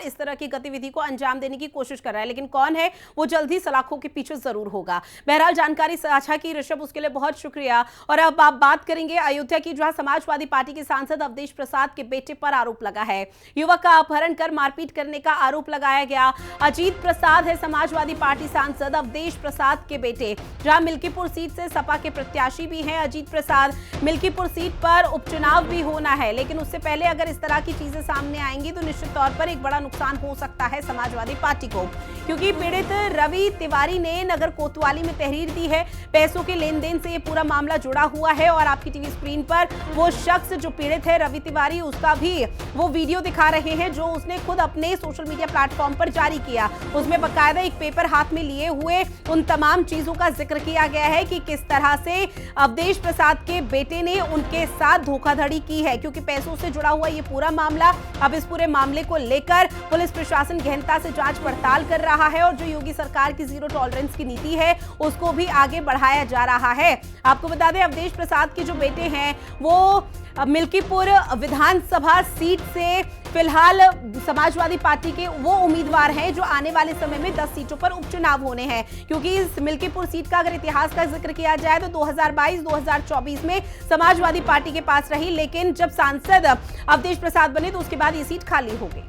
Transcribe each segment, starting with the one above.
इस तरह की गतिविधि को अंजाम देने की कोशिश कर रहा है, लेकिन कौन है वो जल्द ही सलाखों के पीछे जरूर होगा। बहरहाल जानकारी साझा की ऋषभ, उसके लिए बहुत शुक्रिया। और अब आप बात करेंगे अयोध्या की, जहां समाजवादी पार्टी के सांसद अवधेश प्रसाद के बेटे पर आरोप लगा है। युवक का अपहरण कर मारपीट करने का आरोप लगाया गया। अजीत प्रसाद है समाजवादी पार्टी सांसद अवधेश प्रसाद के बेटे, जहां मिल्कीपुर सीट से सपा के प्रत्याशी भी हैं अजीत प्रसाद। मिल्कीपुर सीट पर उपचुनाव भी होना है, लेकिन उससे पहले अगर इस तरह की चीजें सामने आएंगी तो निश्चित तौर पर एक बड़ा नुकसान हो सकता है समाजवादी पार्टी को, क्योंकि पीड़ित रवि तिवारी ने नगर कोतवाली में तहरीर दी है। पैसों के लेन देन से ये पूरा मामला जुड़ा हुआ है और आपकी टीवी स्क्रीन पर वो शख्स जो पीड़ित है रवि तिवारी, उसका भी वो वीडियो दिखा रहे हैं जो उसने खुद अपने सोशल मीडिया प्लेटफॉर्म पर जारी किया। उसमें बाकायदा एक पेपर हाथ में लिए हुए उन तमाम चीजों का जिक्र किया गया है कि किस तरह से अवधेश प्रसाद के बेटे ने उनके साथ धोखाधड़ी की है, क्योंकि पैसों से जुड़ा हुआ ये पूरा मामला। अब इस पूरे मामले को लेकर पुलिस प्रशासन गहनता से जांच पड़ताल कर रहा है और जो योगी सरकार की जीरो टॉलरेंस की नीति है उसको भी आगे बढ़ाया जा रहा है। आपको बता दें अवधेश प्रसाद के जो बेटे हैं वो मिल्कीपुर विधानसभा सीट से फिलहाल समाजवादी पार्टी के वो उम्मीदवार हैं जो आने वाले समय में 10 सीटों पर उपचुनाव होने हैं, क्योंकि इस मिल्कीपुर सीट का अगर इतिहास का जिक्र किया जाए तो 2022-2024 में समाजवादी पार्टी के पास रही, लेकिन जब सांसद अवधेश प्रसाद बने तो उसके बाद ये सीट खाली हो गई।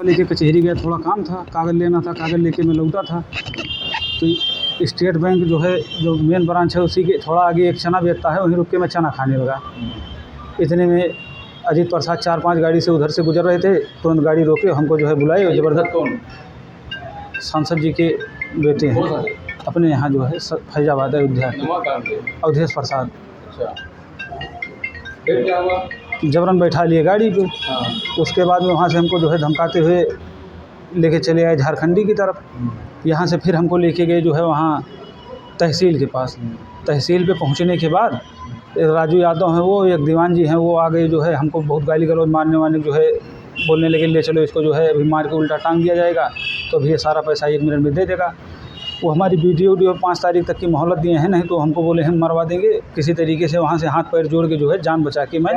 लेके कचहरी गया, थोड़ा काम था, कागज लेना था, कागज लेके मैं लौटा था तो स्टेट बैंक जो है, जो मेन ब्रांच है उसी के थोड़ा आगे एक चना बेचता है, वहीं रुक के मैं चना खाने लगा। इतने में अजीत प्रसाद 4-5 गाड़ी से उधर से गुजर रहे थे, तुरंत गाड़ी रोके, हमको जो है बुलाए और जबरदस्त। कौन? सांसद जी के बेटे हैं, अपने यहाँ जो है फैजाबाद अयोध्या, अवधेश प्रसाद। फिर क्या हुआ? जबरन बैठा लिए गाड़ी पे। उसके बाद में वहाँ से हमको जो है धमकाते हुए लेके चले आए झारखंडी की तरफ। यहाँ से फिर हमको लेके गए जो है वहाँ तहसील के पास। तहसील पे पहुँचने के बाद राजू यादव हैं, वो एक दीवान जी हैं, वो आ गए जो है हमको बहुत गाली गलौज मारने वाने जो है बोलने लगे, ले चलो इसको जो है अभी मार के उल्टा टांग दिया जाएगा तो अभी ये सारा पैसा 1 मिनट में दे देगा। वो हमारी वीडियो 5 तारीख तक की मोहलत दिए हैं, नहीं तो हमको बोले हम मरवा देंगे। किसी तरीके से वहाँ से हाथ पैर जोड़ के जो है जान बचा के मैं।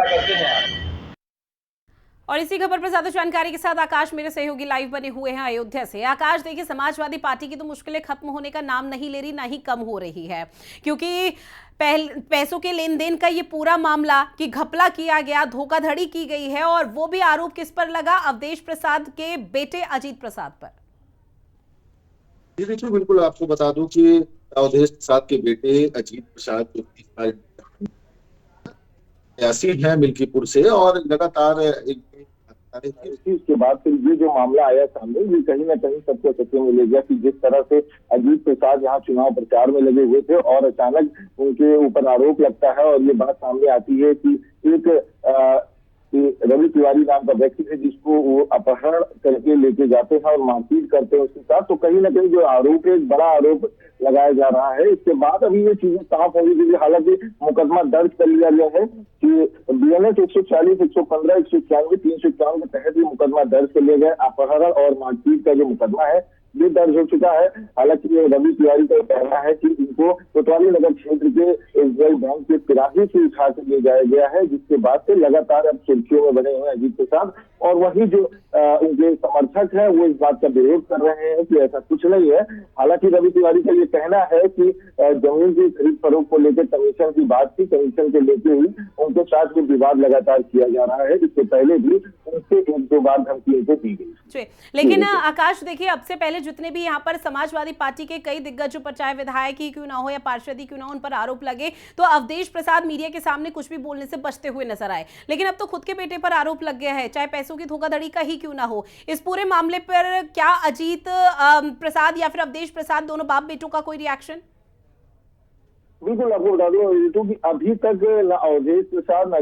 और इसी खबर पर ज्यादा जानकारी के साथ आकाश मेरे सहयोगी लाइव बने हुए हैं अयोध्या से। आकाश, देखिए समाजवादी पार्टी की तो मुश्किलें खत्म होने का नाम नहीं ले रही, ना ही कम हो रही है, क्योंकि पैसों के लेन देन का ये पूरा मामला कि घपला किया गया, धोखाधड़ी की गई है, और वो भी आरोप किस पर लगा? अवधेश प्रसाद के बेटे अजीत प्रसाद पर। जी देखिए, बिल्कुल आपको बता दूं कि अवधेश प्रसाद के बेटे अजीत प्रसाद जो प्रत्याशी हैं मिल्कीपुर से, और लगातार इसके बाद फिर ये जो मामला आया सामने, ये कहीं ना कहीं सबको सत्य में ले गया कि जिस तरह से अजीत प्रसाद यहाँ चुनाव प्रचार में लगे हुए थे और अचानक उनके ऊपर आरोप लगता है और ये बात सामने आती है कि एक रवि तिवारी नाम का व्यक्ति है जिसको वो अपहरण करके लेके जाते हैं और मारपीट करते हैं उसके साथ। तो कहीं ना कहीं जो आरोप है, एक बड़ा आरोप लगाया जा रहा है। इसके बाद अभी ये चीजें साफ होगी, क्योंकि हालांकि मुकदमा दर्ज कर लिया गया है कि BNS 140, 115, 191, 351 के तहत ये मुकदमा दर्ज कर लिया गया। अपहरण और मारपीट का जो मुकदमा है ये दर्ज हो चुका है। हालांकि ये रवि तिवारी का कहना है कि इनको कोतवाली नगर क्षेत्र के SBI बैंक के तिराही से उठा कर ले जाया गया है, जिसके बाद से लगातार अब सुर्खियों में बने हुए हैं अजीत प्रसाद। और वही जो उनके समर्थक है वो इस बात का विरोध कर रहे हैं कि ऐसा कुछ नहीं है। हालांकि रवि तिवारी का ये कहना है कि जमीन की खरीद फरोख्त को लेकर कमीशन की बात थी, कमीशन के लेते हुए उनके साथ जो विवाद लगातार किया जा रहा है, इससे पहले भी उनसे 1-2 बार धमकी उनको दी गई। लेकिन आकाश, देखिए अब से पहले जितने भी यहाँ पर समाजवादी पार्टी के कई दिग्गज पर, चाहे विधायक ही क्यों ना हो या पार्षद ही क्यों ना हो, उन पर आरोप लगे तो अवधेश प्रसाद मीडिया के सामने कुछ भी बोलने से बचते हुए नजर आए। लेकिन अब तो खुद के बेटे पर आरोप लग गया है, चाहे पैसों की धोखाधड़ी का ही क्यों ना हो। इस पूरे मामले पर क्या अजीत प्रसाद या फिर अवधेश प्रसाद दोनों बाप बेटों का कोई रिएक्शन? बिल्कुल, आपको बता दूं कि अभी तक न अवधेश प्रसाद न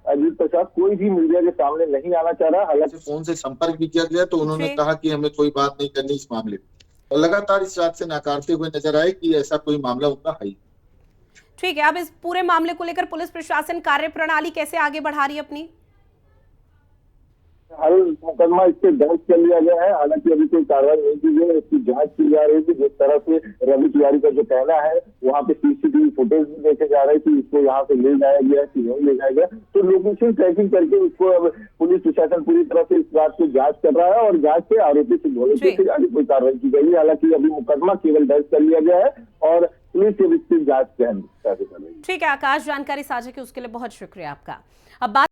अजीत प्रसाद कोई भी मीडिया के सामने नहीं आना चाह रहा। हालांकि फोन से संपर्क भी किया गया तो उन्होंने कहा कि हमें कोई बात नहीं करनी इस मामले में, और लगातार इस बात से नकारते हुए नजर आए कि ऐसा कोई मामला उनका है। ठीक है, अब इस पूरे मामले को लेकर पुलिस प्रशासन कार्यप्रणाली कैसे आगे बढ़ा रही है अपनी? हर मुकदमा इससे दर्ज कर लिया गया है। हालांकि अभी कोई कार्रवाई नहीं की गई है, इसकी जांच की जा रही है कि जिस तरह से रवि तिवारी का जो कहना है, वहाँ पे सीसीटीवी फुटेज भी देखे जा रहे हैं कि इसको यहाँ से ले जाया गया कि नहीं ले जाया गया। तो लोकेशन ट्रैकिंग करके इसको अब पुलिस प्रशासन पूरी तरह से इस बात की जांच कर रहा है और जांच से आरोपी से ढूंढने के आगे कोई कार्रवाई की गई है। हालांकि अभी मुकदमा केवल दर्ज कर लिया गया है और पुलिस की विस्तृत जांच कर रही है। ठीक है आकाश, जानकारी साझा की उसके लिए बहुत शुक्रिया आपका। अब बात